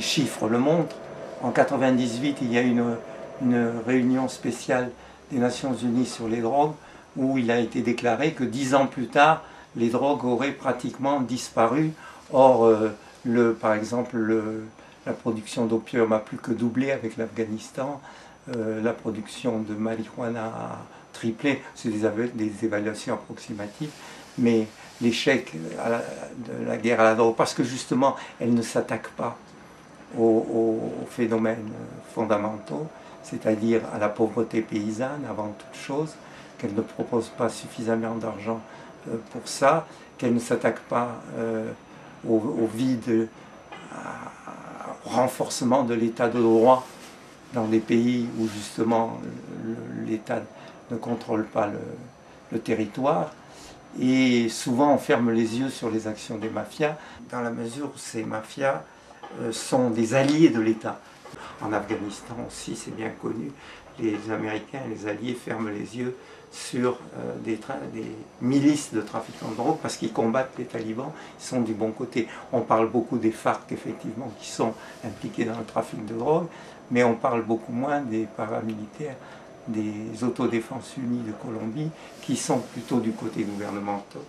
les chiffres le montrent. En 1998, il y a une réunion spéciale des Nations Unies sur les drogues où il a été déclaré que 10 ans plus tard, les drogues auraient pratiquement disparu. Or, par exemple, la production d'opium a plus que doublé avec l'Afghanistan. La production de marijuana a triplé. C'est des évaluations approximatives. Mais l'échec de la guerre à la drogue, parce que justement, elle ne s'attaque pas aux phénomènes fondamentaux, c'est-à-dire à la pauvreté paysanne avant toute chose, qu'elle ne propose pas suffisamment d'argent pour ça, qu'elle ne s'attaque pas au vide, au renforcement de l'état de droit dans des pays où justement l'État ne contrôle pas le territoire. Et souvent on ferme les yeux sur les actions des mafias, dans la mesure où ces mafias sont des alliés de l'État. En Afghanistan aussi, c'est bien connu, les Américains et les Alliés ferment les yeux sur des milices de trafiquants de drogue parce qu'ils combattent les talibans, ils sont du bon côté. On parle beaucoup des FARC, effectivement, qui sont impliqués dans le trafic de drogue, mais on parle beaucoup moins des paramilitaires, des autodéfenses unies de Colombie, qui sont plutôt du côté gouvernemental,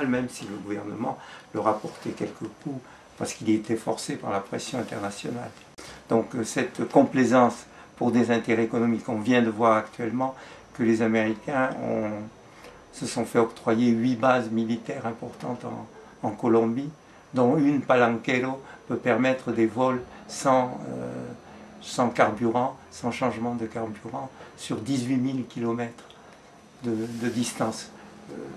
même si le gouvernement leur a porté quelques coups parce qu'il était forcé par la pression internationale. Donc cette complaisance pour des intérêts économiques, on vient de voir actuellement que les Américains se sont fait octroyer 8 bases militaires importantes en Colombie, dont une, Palenquero, peut permettre des vols sans carburant, sans changement de carburant, sur 18 000 km de distance.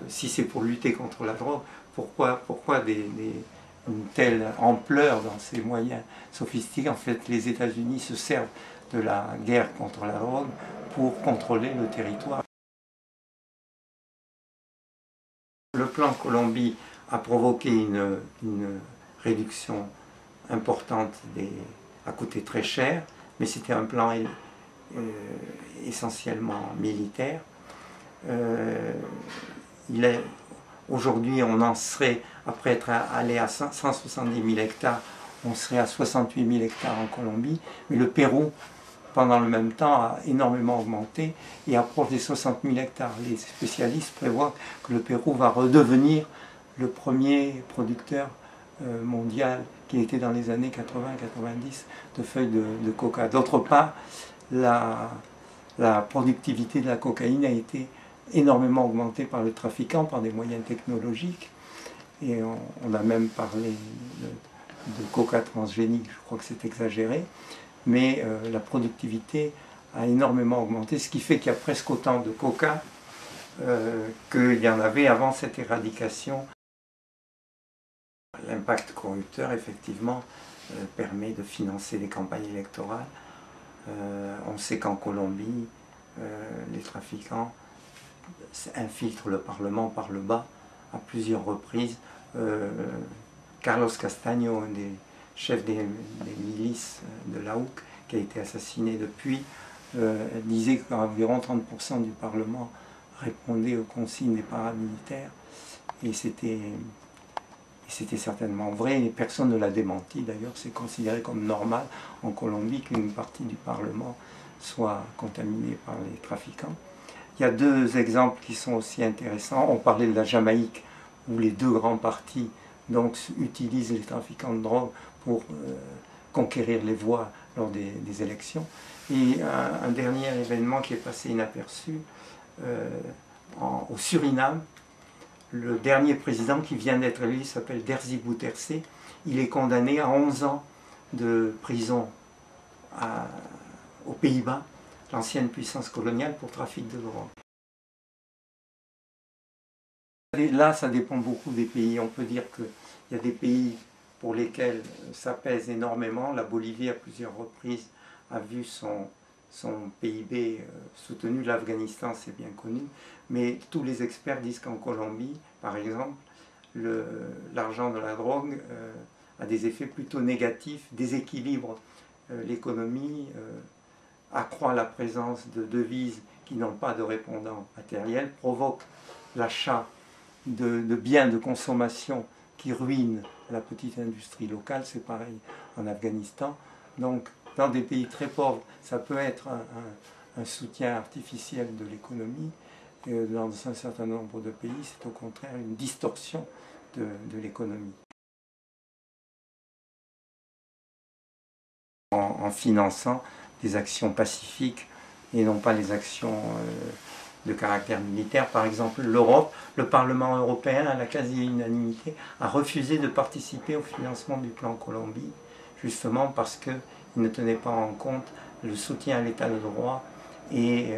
Si c'est pour lutter contre la drogue, pourquoi une telle ampleur dans ces moyens sophistiqués? En fait, les États-Unis se servent de la guerre contre la drogue pour contrôler le territoire. Le plan Colombie a provoqué une réduction importante a coûté très cher, mais c'était un plan essentiellement militaire. Aujourd'hui, on en serait, après être allé à 170 000 hectares, on serait à 68 000 hectares en Colombie, mais le Pérou, pendant le même temps, a énormément augmenté et approche des 60 000 hectares. Les spécialistes prévoient que le Pérou va redevenir le premier producteur mondial qui était dans les années 80-90 de feuilles de coca. D'autre part, la productivité de la cocaïne a été énormément augmentée par le trafiquant, par des moyens technologiques. Et on a même parlé de coca transgénique, je crois que c'est exagéré. Mais la productivité a énormément augmenté, ce qui fait qu'il y a presque autant de coca qu'il y en avait avant cette éradication. L'impact corrupteur, effectivement, permet de financer des campagnes électorales. On sait qu'en Colombie, les trafiquants infiltrent le Parlement par le bas à plusieurs reprises. Carlos Castaño, un des chefs des milices de l'AUC, qui a été assassiné depuis, disait qu'environ 30% du Parlement répondait aux consignes des paramilitaires. Et c'était certainement vrai, et personne ne l'a démenti. D'ailleurs, c'est considéré comme normal en Colombie qu'une partie du Parlement soit contaminée par les trafiquants. Il y a deux exemples qui sont aussi intéressants. On parlait de la Jamaïque, où les deux grands partis donc, utilisent les trafiquants de drogue pour conquérir les voix lors des élections. Et un dernier événement qui est passé inaperçu, au Suriname, le dernier président qui vient d'être élu s'appelle Derzi Bouterse. Il est condamné à 11 ans de prison aux Pays-Bas, l'ancienne puissance coloniale, pour trafic de drogue. Là, ça dépend beaucoup des pays. On peut dire qu'il y a des pays pour lesquels ça pèse énormément. La Bolivie, à plusieurs reprises, a vu son PIB soutenu. L'Afghanistan, c'est bien connu. Mais tous les experts disent qu'en Colombie, par exemple, l'argent de la drogue a des effets plutôt négatifs, déséquilibre l'économie, accroît la présence de devises qui n'ont pas de répondant matériel, provoque l'achat de biens de consommation qui ruinent la petite industrie locale, c'est pareil en Afghanistan. Donc dans des pays très pauvres, ça peut être un soutien artificiel de l'économie. Dans un certain nombre de pays, c'est au contraire une distorsion de l'économie. En finançant des actions pacifiques et non pas les actions de caractère militaire. Par exemple, l'Europe, le Parlement européen, à la quasi-unanimité, a refusé de participer au financement du plan Colombie, justement parce qu'il ne tenait pas en compte le soutien à l'état de droit et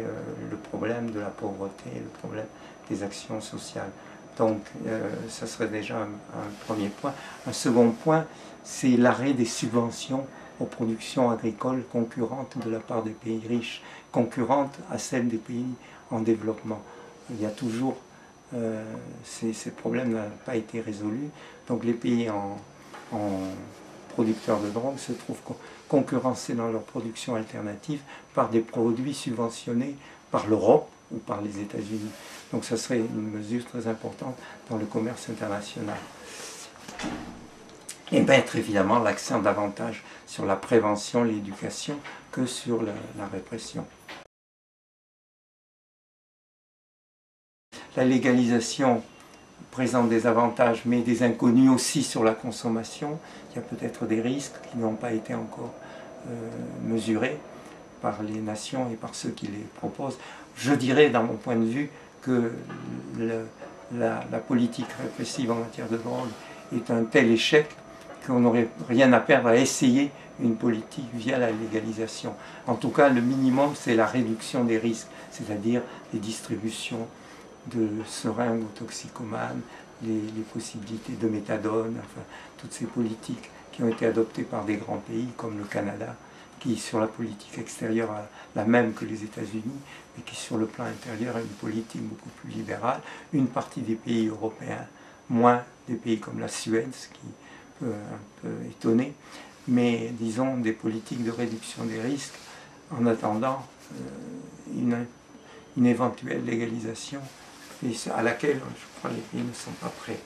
le problème de la pauvreté, le problème des actions sociales. Donc, ça serait déjà un premier point. Un second point, c'est l'arrêt des subventions aux productions agricoles concurrentes de la part des pays riches, concurrentes à celles des pays en développement. Il y a toujours, ces problèmes n'ont pas été résolus, donc les pays en producteurs de drogue se trouvent concurrencés dans leur production alternative par des produits subventionnés par l'Europe ou par les États-Unis. Donc ça serait une mesure très importante dans le commerce international. Et mettre évidemment l'accent davantage sur la prévention, l'éducation, que sur la répression. La légalisation présente des avantages, mais des inconnus aussi sur la consommation. Il y a peut-être des risques qui n'ont pas été encore mesurés par les nations et par ceux qui les proposent. Je dirais, dans mon point de vue, que la politique répressive en matière de drogue est un tel échec qu'on n'aurait rien à perdre à essayer une politique via la légalisation. En tout cas, le minimum, c'est la réduction des risques, c'est-à-dire les distributions de seringues aux toxicomanes, les possibilités de méthadone, enfin, toutes ces politiques qui ont été adoptées par des grands pays comme le Canada, qui sur la politique extérieure a la même que les États-Unis, mais qui sur le plan intérieur a une politique beaucoup plus libérale. Une partie des pays européens, moins des pays comme la Suède, ce qui peut un peu étonner, mais disons des politiques de réduction des risques en attendant une éventuelle légalisation et à laquelle je crois les pays ne sont pas prêts.